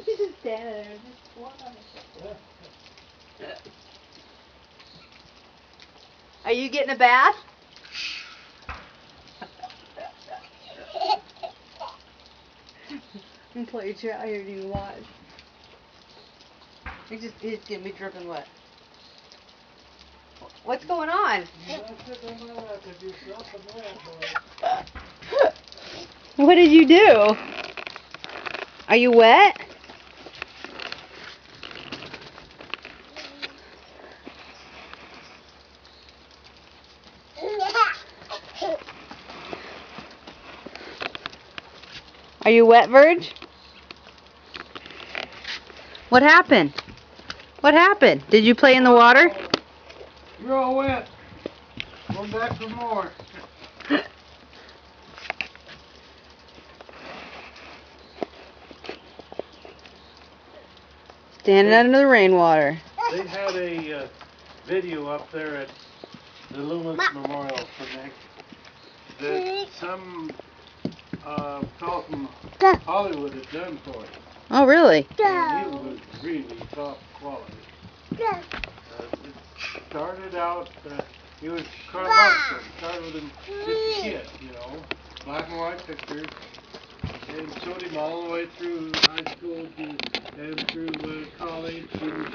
He's just standing there, just one on his. Are you getting a bath? I'm play a chat here and you watch. He's gonna be dripping wet. What's going on? What did you do? Are you wet? Are you wet, Verge? What happened? What happened? Did you play in the water? You're all wet. Going back for more. Standing under the rainwater. They had a video up there at the Loomis Memorial Connect that some fellow from Hollywood had done for it. Oh, really? And it was really top quality. It started out, he was Carl Markson, started with him just a kid, you know, black and white pictures, and showed him all the way through high school and through college and through